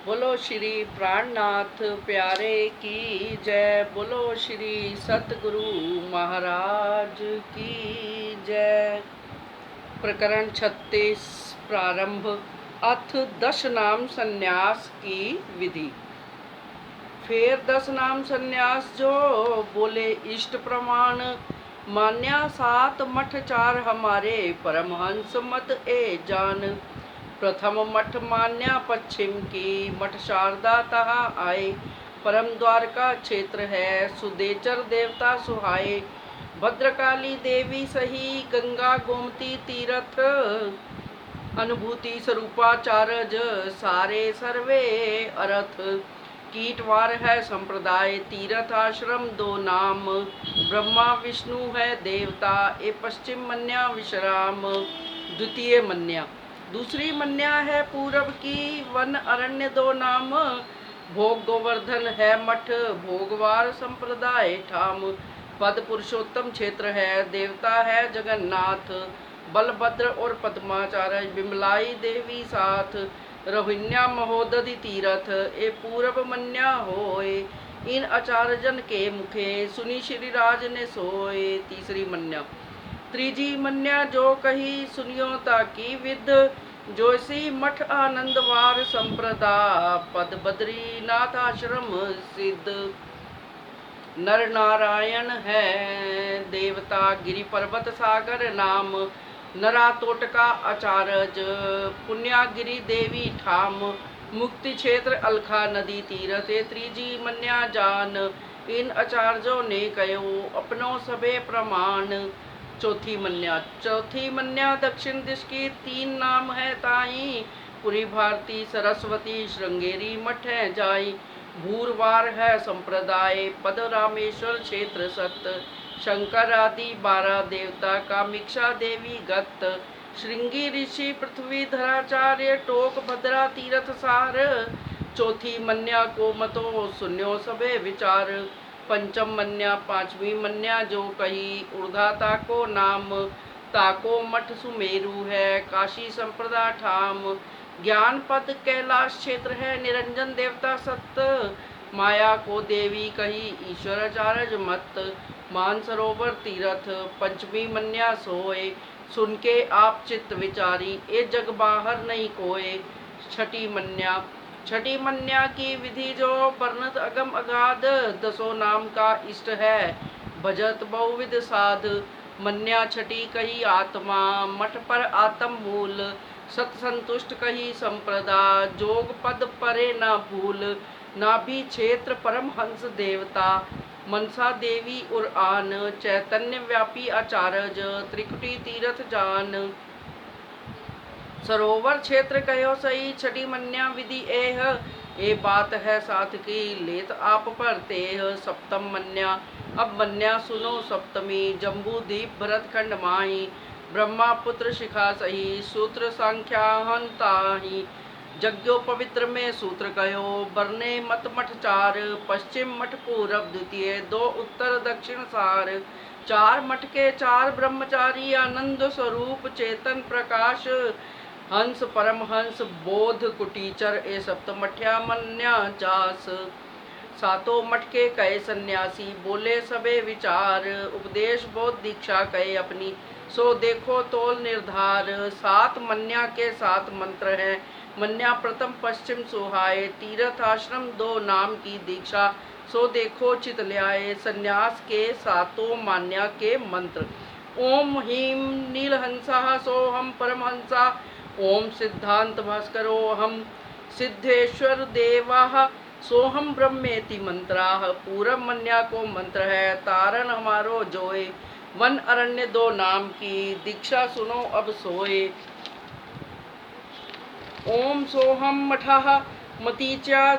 बोलो श्री प्राणनाथ प्यारे की जय। बोलो श्री सतगुरु महाराज की जय। प्रकरण 36 प्रारंभ। अथ 10 नाम संन्यास की विधि। फिर 10 नाम संन्यास जो बोले इष्ट प्रमाण मान्या 7 मठ 4 हमारे परमहंस मत ए जान। प्रथम मठ मान्या पश्चिम की मठ शारदा तहा आए। परम द्वारका क्षेत्र है सुदेचर देवता सुहाए। भद्रकाली देवी सही गंगा गोमती तीरथ। अनुभूति स्वरूपाचारज सारे सर्वे अर्थ। कीटवार है संप्रदाय तीर्थ आश्रम 2 नाम। ब्रह्मा विष्णु है देवता ए पश्चिम मन्या विश्राम। द्वितीय मन्या दूसरी मन्या है पूरब की वन अरण्य 2 नाम। भोग गोवर्धन है मठ भोगवार संप्रदाय ठाम। पद पुरुषोत्तम क्षेत्र है देवता है जगन्नाथ। बलभद्र और पद्माचार्य बिमलाई देवी साथ। रोहिण्या महोदधि तीरथ ए पूरब मन्या होए। इन आचार्यजन के मुखे सुनी श्री राज ने सोए। तीसरी मन्या त्रिजी मन्या जो कही सुनियो ताकी विद। जोशी मठ आनंदवार संप्रदा पद बद्रीनाथ आश्रम सिद्ध। नर नारायण है देवता गिरि पर्वत सागर नाम। नरा तोटका आचारज पुण्यागिरी देवी ठाम। मुक्ति क्षेत्र अलखा नदी तीरथ त्रिजी मन्या जान। इन आचार्यों ने कहो अपनो सबे प्रमाण। चौथी मन्या दक्षिण दिश की 3 नाम है ताई। पुरी भारती सरस्वती श्रृंगेरी मठ है जाई। भूरवार है संप्रदाय पद रामेश्वर क्षेत्र सत। शंकर आदि 12 देवता कामिक्षा देवी गत। श्रृंगी ऋषि पृथ्वी धराचार्य टोक भद्रा तीरथ सार। चौथी मन्या को मतो सुन्यो सबे विचार। पंचम मन्या पांचवी मन्या जो कही ऊर्धा ताको नाम। ताको मठ सुमेरु है काशी संप्रदा ठाम। ज्ञान पद कैलाश क्षेत्र है निरंजन देवता सत्य। माया को देवी कही ईश्वराचार्य मत। मानसरोवर तीरथ पंचमी मन्या सोए। सुन के आप चित्त विचारी ए जग बाहर नहीं कोए। छठी मन्या की विधि जो वर्णत अगम अगाध। 10 नाम का इष्ट है भजत बहुविध साध। मन्या छठी कही आत्मा मठ पर आत्म मूल। सत संतुष्ट कही संप्रदा जोग पद परे न भूल। नाभि क्षेत्र परमहंस देवता मनसा देवी और आन। चैतन्य व्यापी आचार्य त्रिकुटी तीरथ जान। सरोवर क्षेत्र कहो सही छठी मन्या विधि एह। ए बात है साथ की लेत आप पर तेह। सप्तम मन्या अब मन्या सुनो सप्तमी। जम्बू दीप भरत खंड माही। ब्रह्मा पुत्र शिखा सही सूत्र सांख्याहन ताही। जग्यो पवित्र में सूत्र कहो बरने मत मठ 4। पश्चिम मठ पूरब द्वितीय 2 उत्तर दक्षिण सार। 4 मठ के 4 ब्रह्मचारी आनंद स्वरूप चेतन प्रकाश। हंस परमहंस बोध कुटीचर ए सप्तमठ्या मन्या जास। 7 मठ के कहे सन्यासी बोले सबे विचार। उपदेश बोध दीक्षा कहे अपनी सो देखो तोल निर्धार। 7 मन्या के 7 मंत्र हैं। मन्या प्रथम पश्चिम सुहाए। तीर्थ आश्रम 2 नाम की दीक्षा सो देखो चित ल्याए। संन्यास के 7 मान्या के मंत्र। ओम ह्रीं नीलहंसा सोहम परमहंसा। ओम सिद्धांत भास्करो हम सिद्धेश्वर देवाः सोहम ब्रह्मेति मंत्राः। पूरब मन्या को मंत्र है तारण हमारो जोए। वन अरण्य 2 नाम की दीक्षा सुनो अब सोए। ओम सोहम मठः मतीचा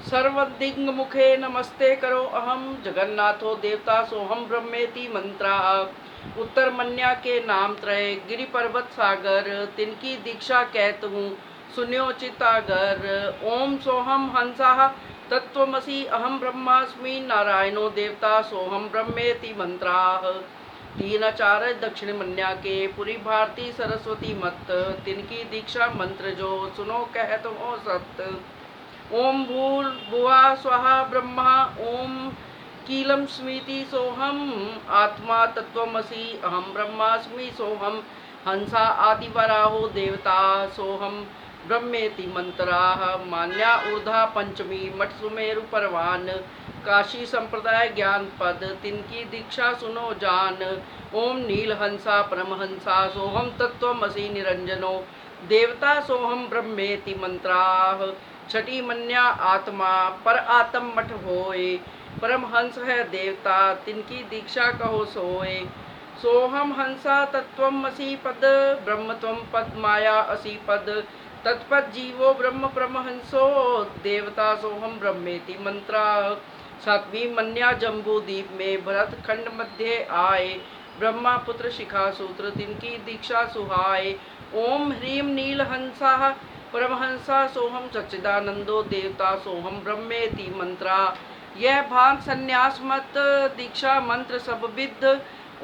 सर्वदिंग मुखे नमस्ते करो अहम। जगन्नाथो देवता सोहम ब्रह्मेति मंत्राः। उत्तर मन्या के नाम त्रय गिरि पर्वत सागर। तिनकी दीक्षा कहत हूँ सुन्यो चितागर। ओम सोहम हंसा तत्वमसि अहम ब्रह्मास्मि। नारायणो देवता सोहम ब्रह्मेति मंत्राः। 3 आचार्य दक्षिण मन्या के पुरी भारती सरस्वती मत। तिनकी दीक्षा मंत्र जो सुनो कहत हो सत। ओम भूर्भुवः स्वः ब्रह्मा ओम कीलम स्मीति सोहम आत्मा तत्वमसि अहम ब्रह्मास्मि सोहम हंसा आदिवराहो देवता सोहम ब्रह्मेति मंत्राः मान्या ऊर्धा पंचमी मठ सुमेरु परवान काशी संप्रदाय ज्ञान पद तिनकी दीक्षा सुनो जान ओम नील हंसा परमहंसा सोहम तत्वमसि निरंजनो देवता सोहम ब्रह्मेति मंत्राः छठी मन्या आत्मा पर आत्म मठ होए परमहंस है देवता तिनकी दीक्षा कहो सोए सोहम हंसा तत्वमसि पद ब्रह्म त्वं पद माया असि पद तत्पद जीवो ब्रह्म परमहंसो देवता सोहम ब्रह्मेति मंत्रा सातवीं मन्या जम्बू द्वीप में भरत खंड मध्य आए ब्रह्मा पुत्र शिखा सूत्र तिनकी दीक्षा सुहाए ओम ह्रीम नील हंसा परमहंसा सोहम सच्चिदानंदो देवता सोहम ब्रह्मेति मंत्रा यह भान संन्यास मत दीक्षा मंत्र सब विद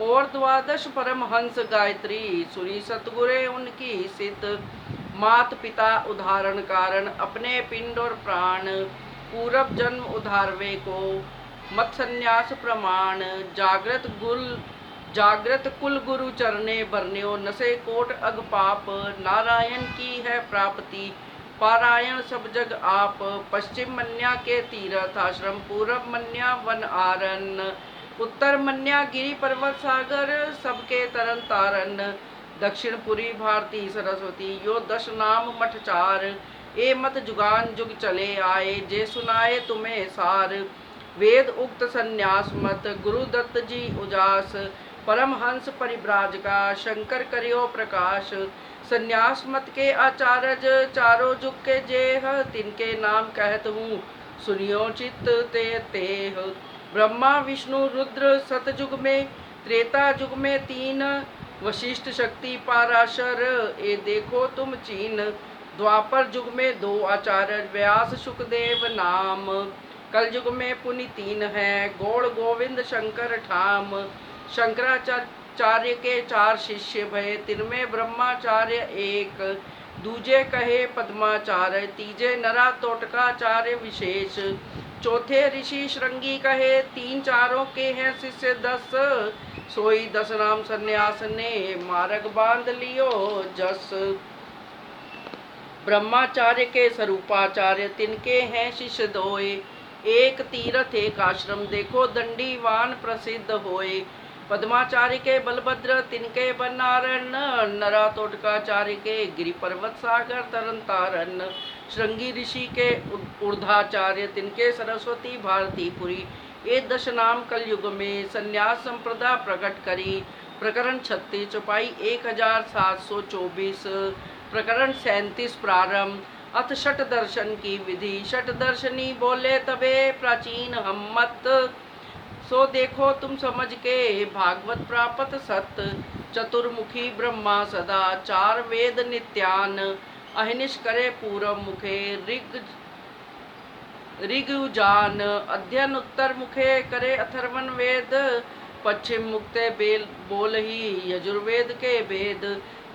और द्वादश परमहंस गायत्री सुरी सतगुरे उनकी सिद्ध मात पिता उदाहरण कारण अपने पिंड और प्राण पूरब जन्म उधारवे को मत संन्यास प्रमाण जागृत कुल गुरु चरणे बरन्यो नसे कोट अग पाप नारायण की है प्राप्ति पारायण सब जग आप पश्चिम मन्या के तीर्थ आश्रम पूरब मन्या वन आरन उत्तर मन्या गिरी पर्वत सागर सबके तरन तारन दक्षिणपुरी भारती सरस्वती यो दश नाम मठ चार ए मत जुगान जुग चले आए जे सुनाए तुम्हें सार वेद उक्त संन्यास मत गुरु दत्त जी उजास परमहंस परिव्राजका शंकर करियो प्रकाश संन्यास मत के आचार्य चारों जुग के जेह तिनके नाम कहत हूँ सुनियो चित्त ते तेह ब्रह्मा विष्णु रुद्र सतयुग में त्रेता युग में तीन वशिष्ठ शक्ति पाराशर ए देखो तुम चीन द्वापर युग में दो आचार्य व्यास सुखदेव नाम कल युग में पुनि तीन है गौड़ गोविंद शंकर ठाम शंकराचार्य के चार शिष्य भय तिनमें ब्रह्माचार्य एक दूजे कहे पद्माचार्य तीजे नरा तोटकाचार्य विशेष चौथे ऋषि श्रृंगी कहे तीन चारों के हैं शिष्य 10 सोई 10 नाम संन्यास ने मार्ग बांध लियो जस ब्रह्माचार्य के स्वरूपाचार्य तिनके हैं शिष्य दोए एक तीर्थ एक आश्रम देखो दंडीवान प्रसिद्ध होए पद्माचार्य के बलभद्र तिनके बनारण नरा तोटकाचार्य के गिरि पर्वत सागर तरन तारन श्रृंगी ऋषि के ऊर्धाचार्य तिनके सरस्वती भारतीपुरी ये 10 नाम कलयुग में संन्यास संप्रदा प्रकट करी प्रकरण 36 चौपाई 1724 प्रकरण 37 प्रारंभ अथ षट दर्शन की विधि षट दर्शनी बोले तबे प्राचीन हम मत सो देखो तुम समझ के भागवत प्राप्त सत चतुर्मुखी ब्रह्मा सदा चार वेद नित्यान अहिनिश करे पूरब मुखे ऋगुजान अध्ययन उत्तर मुखे करे अथर्वन वेद पश्चिम मुक्ते बेल बोल ही यजुर्वेद के वेद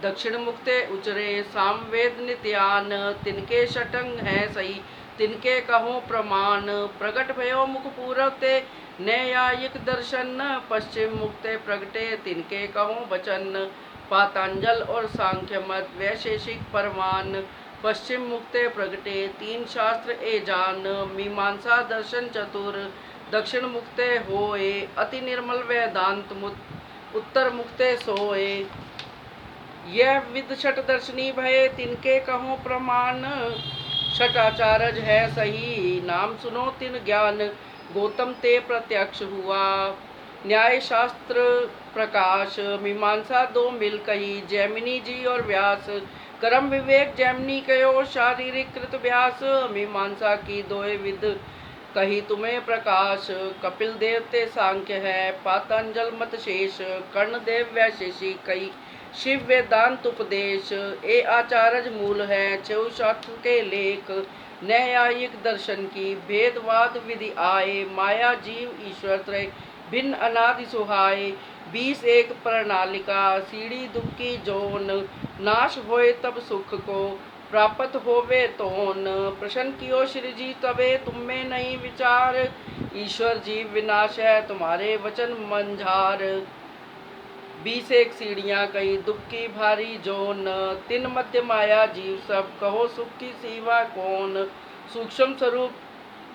दक्षिण मुक्ते उचरे सामवेद नित्यान तिनके षटंग हैं सही तिनके कहो प्रमाण प्रगट भयो मुख पूरब ते न्यायिक दर्शन पश्चिम मुक्ते प्रगटे तिनके कहो वचन पातांजल और सांख्य मत वैशेषिक परमान पश्चिम मुक्ते प्रगटे तीन शास्त्र ए जान मीमांसा दर्शन चतुर दक्षिण मुक्ते होए अति निर्मल वेदांत उत्तर मुक्ते सोए यह विद षट दर्शनी भय तिनके कहो प्रमाण षटाचार्य है सही नाम सुनो तिन ज्ञान गौतम ते प्रत्यक्ष हुआ न्याय शास्त्र प्रकाश मीमांसा दो मिल कही जैमिनी जी और व्यास कर्म विवेक जैमिनी कयो शारीरिक कृत व्यास मीमांसा की दोए विद कही तुम्हें प्रकाश कपिल देव ते सांख्य है पातंजल मत शेष कर्ण देव वैशेषी कई शिव वेदांत उपदेश ए आचार्य मूल है छह शास्त्र के लेख न्यायिक दर्शन की भेदवाद विधि आए माया जीव ईश्वर त्रय भिन्न अनादि सुहाय 20 प्रणालिका सीढ़ी दुख की जोन नाश होए तब सुख को प्राप्त होवे तो न प्रसन्न कियो श्री जी तबे तुम में नहीं विचार। ईश्वर जीव विनाश है तुम्हारे वचन मंझार। 21 सीढ़ियाँ कई दुख की भारी जोन। तिन मध्य माया जीव सब कहो सुख की सीवा कौन। सूक्ष्म स्वरूप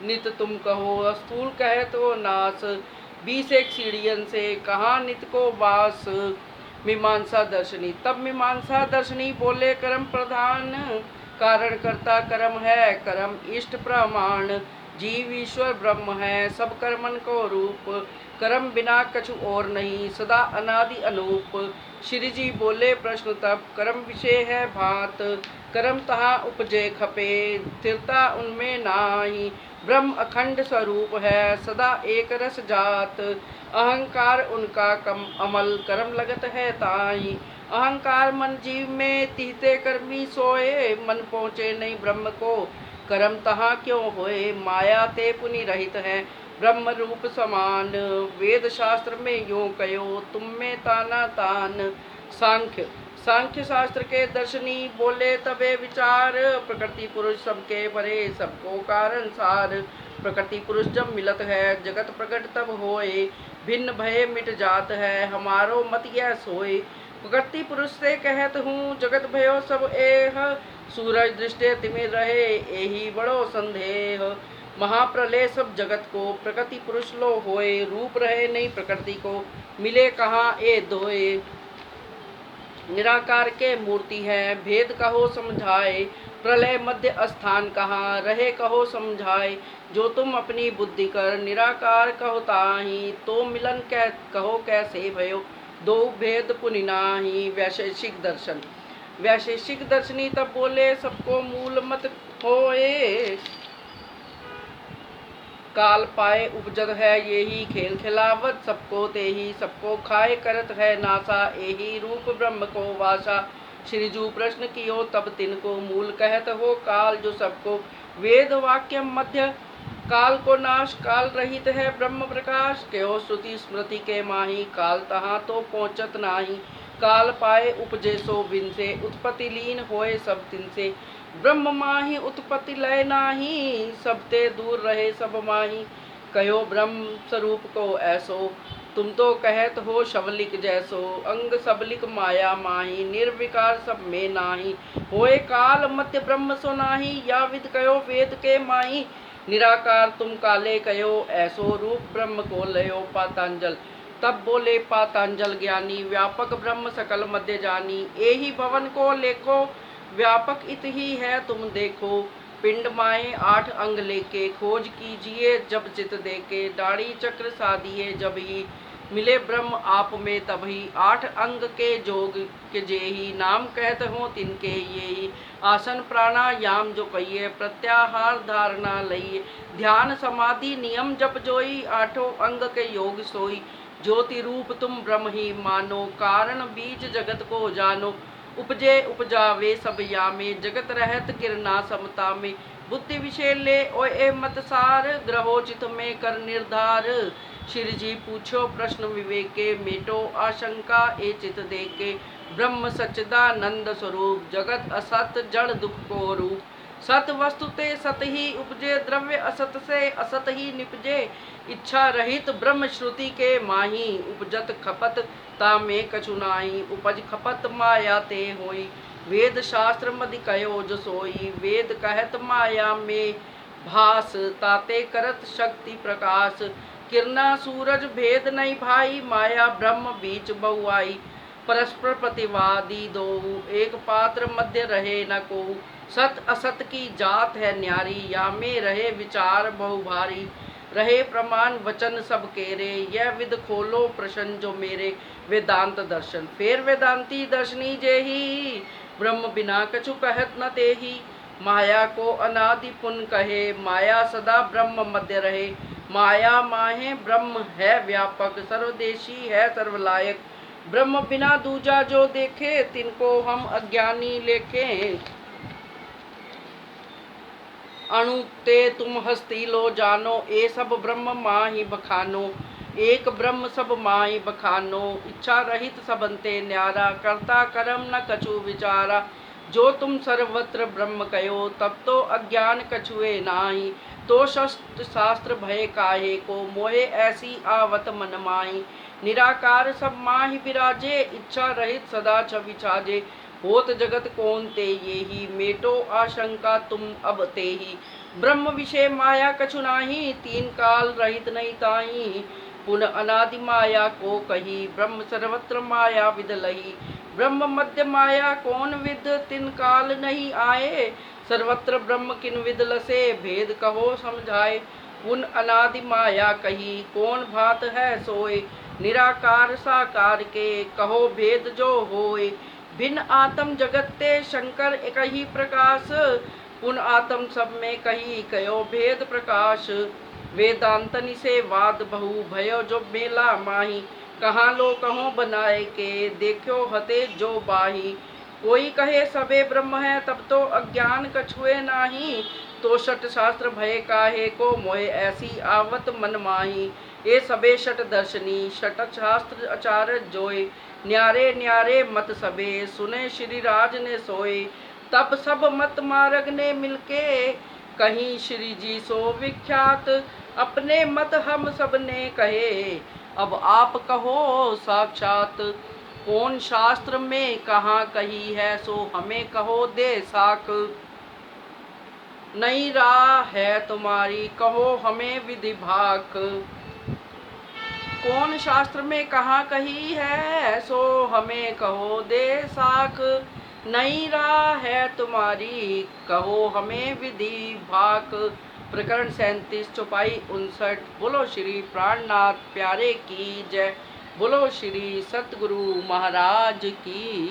नित तुम कहो स्थूल कहे तो नाश। 21 सीढ़ियन से कहाँ नित को वास। मीमांसा दर्शनी तब मीमांसा दर्शनी बोले कर्म प्रधान। कारण करता कर्म है कर्म इष्ट प्रमाण। जीव ईश्वर ब्रह्म है सब कर्मन को रूप। कर्म बिना कछु और नहीं सदा अनादि अनूप। श्री जी बोले प्रश्न तब कर्म विषय है भांत। कर्म तहाँ उपजे खपे स्थिरता उनमें नाही। ब्रह्म अखंड स्वरूप है सदा एक रस जात। अहंकार उनका कम अमल कर्म लगत है ताई। अहंकार मन जीव में तिहते कर्मी सोए। मन पहुँचे नहीं ब्रह्म को कर्म तहाँ क्यों होए। माया ते पुनि रहित है ब्रह्म रूप समान। वेद शास्त्र में यूं कयो तुम में ताना तान। सांख्य सांख्य शास्त्र के दर्शनी बोले तबे विचार। प्रकृति पुरुष सबके परे सबको कारण सार। प्रकृति पुरुष जब मिलत है जगत प्रकट तब होए। भिन्न भय मिट जात है हमारो मत यह सोए। प्रकृति पुरुष से कहत हूँ जगत भयो सब एह। सूरज दृष्टि तिमिर रहे यही बड़ो संदेह। महाप्रलय सब जगत को प्रकृति पुरुष लो होए। रूप रहे नहीं प्रकृति को मिले कहाँ ए दोए। निराकार के मूर्ति है भेद कहो समझाए। प्रलय मध्य स्थान कहाँ रहे कहो समझाए। जो तुम अपनी बुद्धि कर निराकार कहो ताही। तो मिलन कहो कैसे भयो दो भेद पुनि नाही। वैशेषिक दर्शन वैशेषिक दर्शनी तब बोले सबको मूल मत होए। काल पाए उपजत है यही खेल खिलावत सबको ते ही सबको खाए करत है नासा। यही रूप ब्रह्म को वासा। श्रीजू प्रश्न कियो तब तिनको मूल कहत हो काल जो सबको वेद वाक्य मध्य। काल को नाश काल रहित है ब्रह्म प्रकाश। कहो श्रुति स्मृति के माही काल तहाँ तो पहुँचत नाही। काल पाए उपजे सो बिन से उत्पत्ति लीन होए सब तिन से। ब्रह्म माही उत्पत्ति लय नाही सबते दूर रहे सब माही। कहो ब्रह्म स्वरूप को ऐसो तुम तो कहत हो शवलिक जैसो। अंग सबलिक माया माही निर्विकार सब में नाही। होए काल मध्य ब्रह्म सो नाही या विद कहो वेद के माही। निराकार तुम काले कहो ऐसो रूप ब्रह्म को लयो पातांजल। तब बोले पातांजल ज्ञानी व्यापक ब्रह्म सकल मध्य जानी। एही भवन को लेखो व्यापक इत ही है तुम देखो। पिंड माए 8 अंग लेके खोज कीजिए जब चित देके। दाढ़ी चक्र साधिए जब ही मिले ब्रह्म आप में तभी। 8 अंग के जोग के जेही नाम कहत हो तिनके ये। आसन प्राणायाम जो कहिए प्रत्याहार धारणा लइए। ध्यान समाधि नियम जप जोई 8 अंग के योग सोई। ज्योति रूप तुम ब्रह्म ही मानो कारण बीज जगत को जानो। उपजे उपजावे सब यामे जगत रहत किरना समता में। बुद्धि विषय ले ओए मत सार ग्रहोचित में कर निर्धार। श्री जी पूछो प्रश्न विवेके मेटो आशंका ए चित देके। ब्रह्म सच्चिदानंद स्वरूप जगत असत जड़ दुख को रूप। सत वस्तुते सत ही उपजे द्रव्य असत से असत ही निपजे। इच्छा रहित ब्रह्म श्रुति के माही उपजत खपत तामे कछु नाही। उपज खपत माया ते होई वेद शास्त्र मदि कहो जो सोई। वेद कहत माया में भास ताते करत शक्ति प्रकाश। किरना सूरज भेद नहीं भाई माया ब्रह्म बीच बहुआई। परस्पर प्रतिवादी दो एक पात्र मध्य रहे न को। सत असत की जात है न्यारी या में रहे विचार बहु भारी। रहे प्रमाण वचन सब केरे यह विद खोलो प्रश्न जो मेरे। वेदांत दर्शन फिर वेदांती दर्शनी जेही ब्रह्म बिना कछु कहत न तेही। माया को अनादि पुन कहे माया सदा ब्रह्म मध्य रहे। माया माहे ब्रह्म है व्यापक सर्वदेशी है सर्वलायक। ब्रह्म बिना दूजा जो देखे तिनको हम अज्ञानी लेखे। अणु ते तुम हस्ती लो जानो ए सब ब्रह्म माही बखानो। एक ब्रह्म सब माही बखानो। इच्छा रहित सबंते न्यारा करता कर्म न कछु विचारा। जो तुम सर्वत्र ब्रह्म कहो, तब तो अज्ञान कछुए नाही। तो शस्त्र शास्त्र भय काहे को, मोहे ऐसी आवत मन माही। निराकार सब माहि विराजे, इच्छा रहित सदा छवि छाजे। होत जगत कौन ते ये ही, मेटो आशंका तुम अब ते ही। ब्रह्म विषय माया कछु नाही, तीन काल रहित नहीं ताही। पुनः अनादि माया को कही, ब्रह्म सर्वत्र माया विद लही। ब्रह्म मध्य माया कौन विद, तिन काल नहीं आए। सर्वत्र ब्रह्म किन विद लसे, भेद कहो समझाए। उन अनादि माया कही, कौन भात है सोए। निराकार साकार के, कहो भेद जो होए। भिन्न आत्म जगत ते शंकर एक ही प्रकाश, पुन आत्म सब में कही कयो भेद प्रकाश। वेदांतनि से वाद बहु, भयो जो मेला माही। कहाँ लो कहो बनाए के, देखो हते जो बाही। कोई कहे सबे ब्रह्म है, तब तो अज्ञान कछुए नाही। तो शट शास्त्र भय काहे को, मोहे ऐसी आवत मन माही। ये सबे शट दर्शनी, शट शास्त्र आचार्य जोय। न्यारे न्यारे मत सबे, सुने श्री राज ने सोए। तब सब मत मार्ग ने मिलके, कहीं श्री जी सो विख्यात। अपने मत हम सब ने कहे, अब आप कहो साक्षात। कौन शास्त्र में कहाँ कही है, सो हमें कहो दे साक। नई राह है तुम्हारी, कहो हमें विधि भाक। कौन शास्त्र में कहाँ कही है, सो हमें कहो दे साख। नई राह है तुम्हारी, कहो हमें विधि भाक। प्रकरण 37 चौपाई 59। बोलो श्री प्राणनाथ प्यारे की जय। बोलो श्री सतगुरु महाराज की।